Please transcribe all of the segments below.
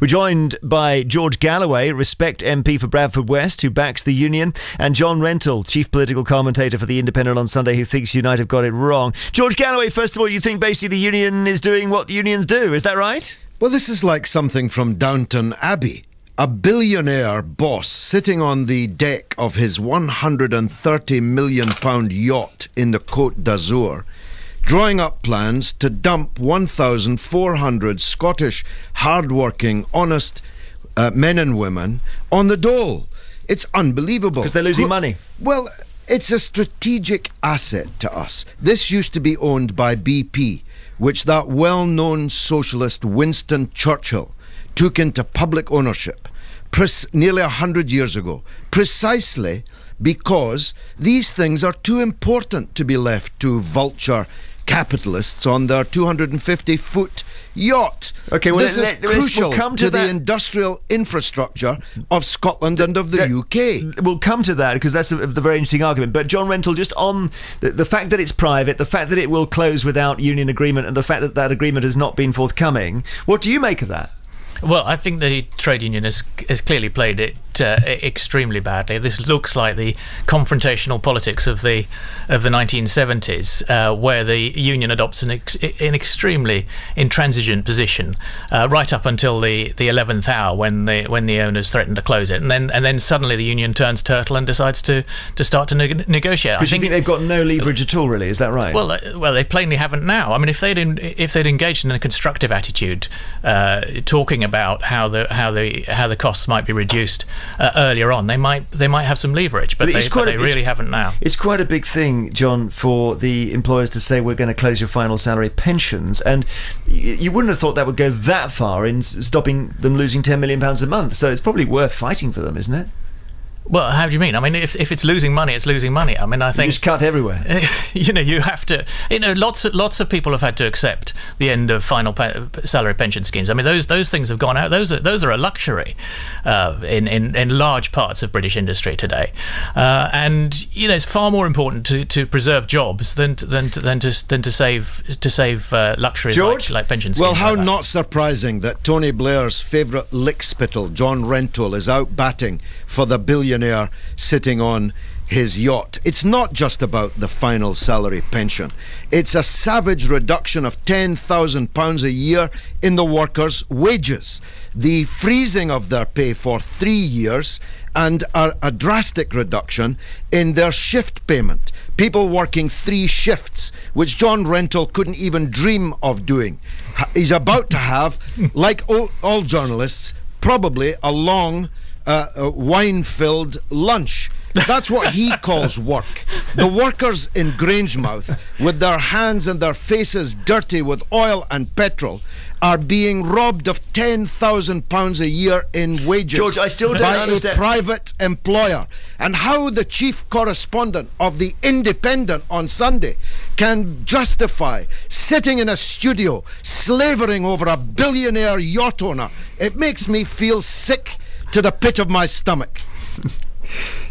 We're joined by George Galloway, Respect MP for Bradford West, who backs the union, and John Rentoul, chief political commentator for The Independent on Sunday, who thinks Unite have got it wrong. George Galloway, first of all, you think basically the union is doing what unions do, is that right? Well, this is like something from Downton Abbey. A billionaire boss sitting on the deck of his £130 million yacht in the Côte d'Azur, drawing up plans to dump 1,400 Scottish hard-working, honest men and women on the dole. It's unbelievable. Because they're losing money. Well, it's a strategic asset to us. This used to be owned by BP, which that well-known socialist Winston Churchill took into public ownership nearly 100 years ago, precisely because these things are too important to be left to vulture capitalists on their 250-foot yacht. Okay, well, this is crucial we'll come to that. The industrial infrastructure of Scotland and of the UK. We'll come to that because that's the very interesting argument. But John Rentoul, just on the fact that it's private, the fact that it will close without union agreement, and the fact that that agreement has not been forthcoming, what do you make of that? Well, I think the trade union has clearly played it extremely badly. This looks like the confrontational politics of the 1970s, where the union adopts an extremely intransigent position right up until the 11th hour when the owners threaten to close it, and then suddenly the union turns turtle and decides to start to negotiate. Because you think they've got no leverage at all, really? Is that right? Well, they plainly haven't now. I mean, if they'd engaged in a constructive attitude, talking about how the costs might be reduced earlier on, they might have some leverage, but they really haven't now. It's quite a big thing, John, for the employers to say we're going to close your final salary pensions, and you wouldn't have thought that would go that far in stopping them losing £10 million a month. So it's probably worth fighting for them, isn't it? Well, how do you mean? I mean, if it's losing money, it's losing money. I mean, I think you just cut everywhere. You have to. Lots of people have had to accept the end of final salary pension schemes. I mean, those things have gone out. Those are a luxury in large parts of British industry today, and it's far more important to preserve jobs than to save luxuries George? like pension schemes. Well, how not surprising that Tony Blair's favourite lickspittle, John Rentoul, is out batting for the billionaire sitting on his yacht. It's not just about the final salary pension. It's a savage reduction of £10,000 a year in the workers' wages, the freezing of their pay for 3 years, and a drastic reduction in their shift payment. People working 3 shifts, which John Rentoul couldn't even dream of doing. He's about to have, like all journalists, probably a long wine-filled lunch. That's what he calls work. The workers in Grangemouth, with their hands and their faces dirty with oil and petrol, are being robbed of £10,000 a year in wages, George, I still don't understand. A private employer. And how the chief correspondent of The Independent on Sunday can justify sitting in a studio slavering over a billionaire yacht owner, it makes me feel sick to the pit of my stomach.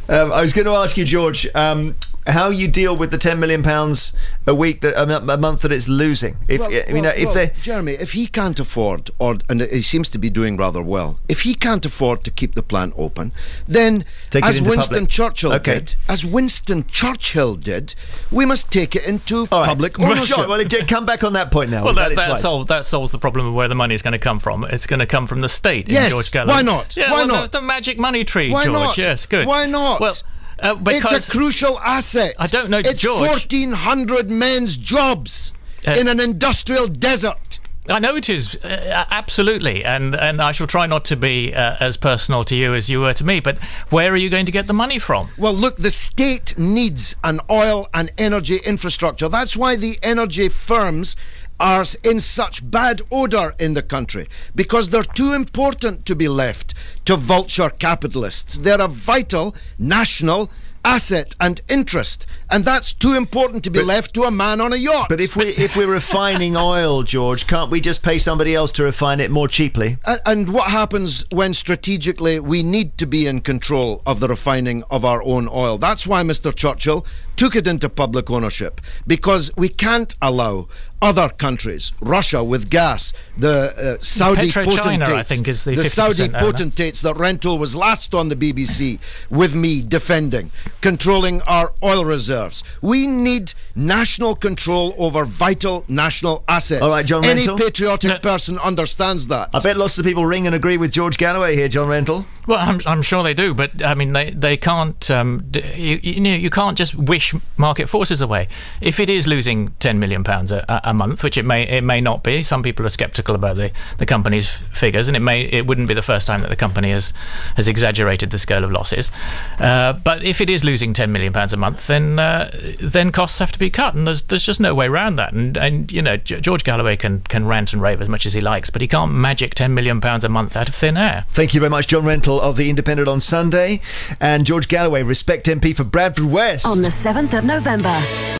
I was going to ask you, George, how you deal with the £10 million a week, a month that it's losing. Jeremy, if he can't afford, and he seems to be doing rather well, if he can't afford to keep the plant open, then as Winston Churchill did, we must take it into public ownership. Well, come back on that point now. Well, that solves the problem of where the money is going to come from. It's going to come from the state. Yes, George Galloway. Why not? Yeah, why not? The magic money tree, why George. Not? Yes, good. Why not? Well, because it's a crucial asset. I don't know, it's George. 1,400 men's jobs in an industrial desert. I know it is, absolutely, and I shall try not to be as personal to you as you were to me, but where are you going to get the money from? Well, look, the state needs an oil and energy infrastructure. That's why the energy firms are in such bad odour in the country, because they're too important to be left to vulture capitalists. They're a vital national asset and interest, and that's too important to be left to a man on a yacht. But if we're refining oil, George, can't we just pay somebody else to refine it more cheaply? And what happens when strategically we need to be in control of the refining of our own oil? That's why Mr. Churchill took it into public ownership, because we can't allow other countries, Russia with gas, the Saudi PetroChina, potentates, I think, is the 50% Saudi owner. potentates that Rentoul was last on the BBC with me defending, controlling our oil reserves. We need national control over vital national assets. All right, John Any Rentoul. patriotic person understands that. I bet lots of people ring and agree with George Galloway here, John Rentoul. Well, I'm sure they do, but I mean, they can't. You can't just wish market forces away. If it is losing £10 million a month, which it may not be. Some people are sceptical about the company's figures, and it wouldn't be the first time that the company has exaggerated the scale of losses. But if it is losing £10 million a month, then costs have to be cut, and there's just no way around that. And you know, George Galloway can rant and rave as much as he likes, but he can't magic £10 million a month out of thin air. Thank you very much, John Rentoul of The Independent on Sunday, and George Galloway, Respect MP for Bradford West. On the 7th of November.